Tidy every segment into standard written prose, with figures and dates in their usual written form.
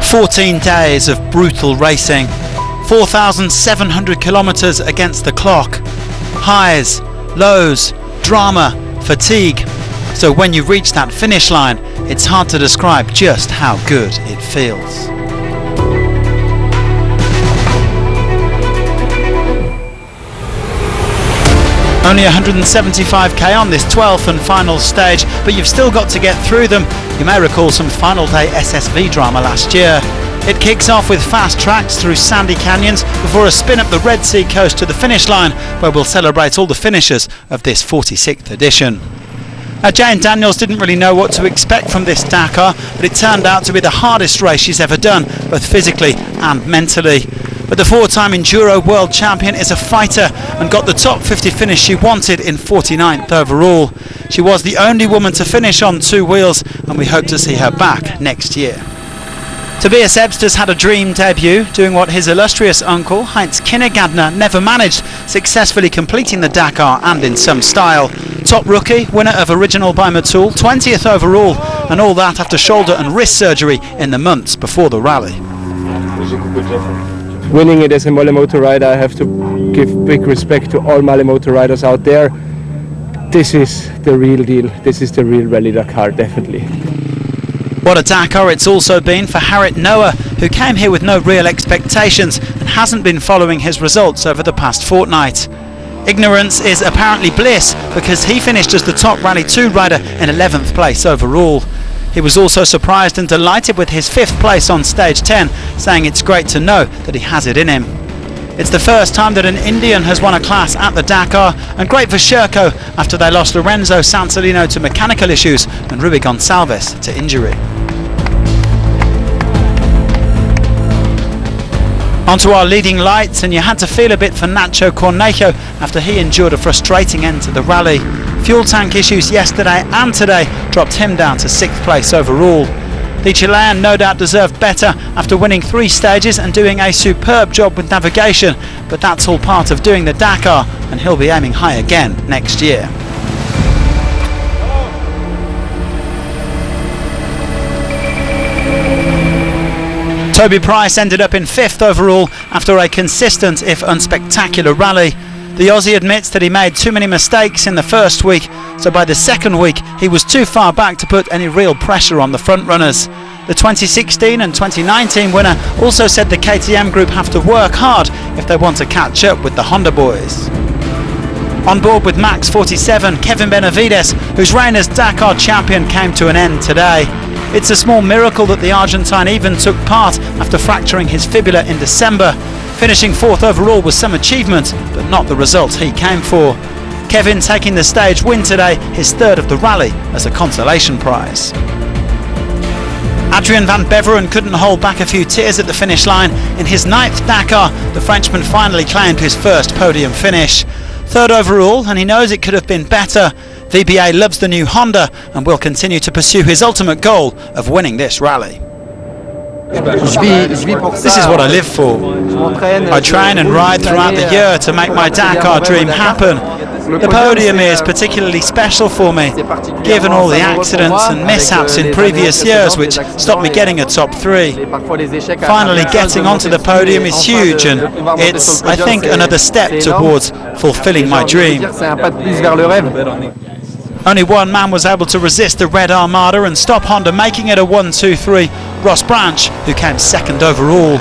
14 days of brutal racing, 4,700 kilometers against the clock, highs, lows, drama, fatigue. So when you reach that finish line, it's hard to describe just how good it feels. Only 175k on this 12th and final stage, but you've still got to get through them. You may recall some final day SSV drama last year. It kicks off with fast tracks through sandy canyons before a spin up the Red Sea coast to the finish line, where we'll celebrate all the finishers of this 46th edition. Now, Jane Daniels didn't really know what to expect from this Dakar, but it turned out to be the hardest race she's ever done, both physically and mentally. But the four-time Enduro World Champion is a fighter and got the top 50 finish she wanted in 49th overall. She was the only woman to finish on two wheels, and we hope to see her back next year. Tobias Ebster's had a dream debut, doing what his illustrious uncle, Heinz Kinnegadner, never managed, successfully completing the Dakar and in some style. Top rookie, winner of Original by Motul, 20th overall, and all that after shoulder and wrist surgery in the months before the rally. Winning it as a Moto rider, I have to give big respect to all Moto riders out there. This is the real deal. This is the real Rally Dakar, definitely. What a Dakar it's also been for Harit Noah, who came here with no real expectations and hasn't been following his results over the past fortnight. Ignorance is apparently bliss, because he finished as the top Rally 2 rider in 11th place overall. He was also surprised and delighted with his 5th place on stage 10, saying it's great to know that he has it in him. It's the first time that an Indian has won a class at the Dakar, and great for Sherco after they lost Lorenzo Sansolino to mechanical issues and Rui Gonçalves to injury. Onto our leading lights, and you had to feel a bit for Nacho Cornejo after he endured a frustrating end to the rally. Fuel tank issues yesterday and today dropped him down to 6th place overall. The Chilean no doubt deserved better after winning 3 stages and doing a superb job with navigation, but that's all part of doing the Dakar, and he'll be aiming high again next year. Toby Price ended up in 5th overall after a consistent if unspectacular rally. The Aussie admits that he made too many mistakes in the first week, so by the second week he was too far back to put any real pressure on the front runners. The 2016 and 2019 winner also said the KTM group have to work hard if they want to catch up with the Honda boys. On board with Max 47, Kevin Benavides, whose reign as Dakar champion came to an end today. It's a small miracle that the Argentine even took part after fracturing his fibula in December. Finishing 4th overall was some achievement, but not the result he came for. Kevin taking the stage win today, his 3rd of the rally, as a consolation prize. Adrien van Beveren couldn't hold back a few tears at the finish line. In his 9th Dakar, the Frenchman finally claimed his first podium finish. 3rd overall, and he knows it could have been better. VBA loves the new Honda and will continue to pursue his ultimate goal of winning this rally. This is what I live for. I train and ride throughout the year to make my Dakar dream happen. The podium is particularly special for me, given all the accidents and mishaps in previous years which stopped me getting a top 3. Finally getting onto the podium is huge, and it's, I think, another step towards fulfilling my dream. Only one man was able to resist the Red Armada and stop Honda making it a 1-2-3, Ross Branch, who came 2nd overall.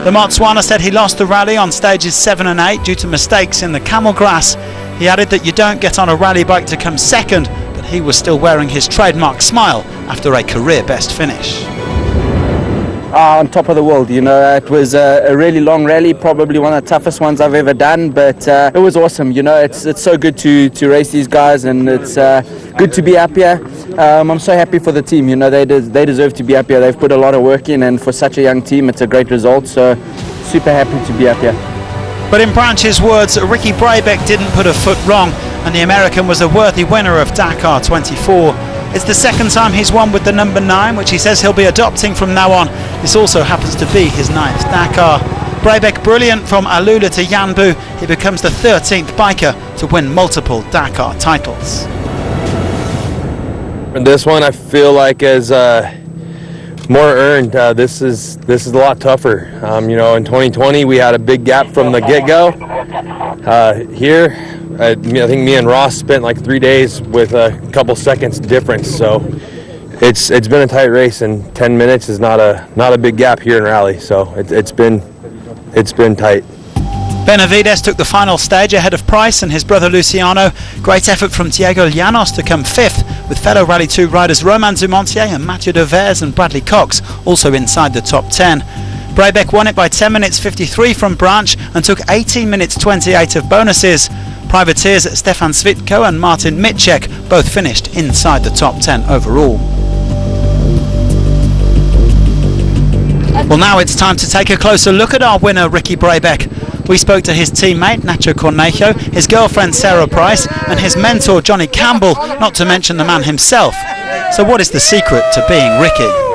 The Motswana said he lost the rally on stages 7 and 8 due to mistakes in the camel grass. He added that you don't get on a rally bike to come 2nd, but he was still wearing his trademark smile after a career best finish. On top of the world, you know, it was a really long rally, probably one of the toughest ones I've ever done, but it was awesome. You know, it's so good to race these guys, and it's good to be up here. I'm so happy for the team. You know, they deserve to be up here. They've put a lot of work in, and for such a young team, it's a great result. So super happy to be up here. But in Branch's words, Ricky Brabeck didn't put a foot wrong, and the American was a worthy winner of Dakar 24. It's the 2nd time he's won with the number 9, which he says he'll be adopting from now on. This also happens to be his 9th Dakar. Brabeck brilliant from Alula to Yanbu. He becomes the 13th biker to win multiple Dakar titles. In this one, I feel like as more earned. This is a lot tougher. You know, in 2020 we had a big gap from the get-go. Here, I think me and Ross spent like 3 days with a couple seconds difference. So it's been a tight race, and 10 minutes is not a big gap here in rally. So it's been tight. Benavides took the final stage ahead of Price and his brother Luciano. Great effort from Diego Llanos to come fifth, with fellow Rally 2 riders Romain Dumontier and Mathieu Devers and Bradley Cox also inside the top 10. Brabeck won it by 10 minutes 53 from Branch and took 18 minutes 28 of bonuses. Privateers Stefan Svitko and Martin Mitchek both finished inside the top 10 overall. Well, now it's time to take a closer look at our winner, Ricky Brabeck. We spoke to his teammate Nacho Cornejo, his girlfriend Sarah Price and his mentor Johnny Campbell, not to mention the man himself. So what is the secret to being Ricky?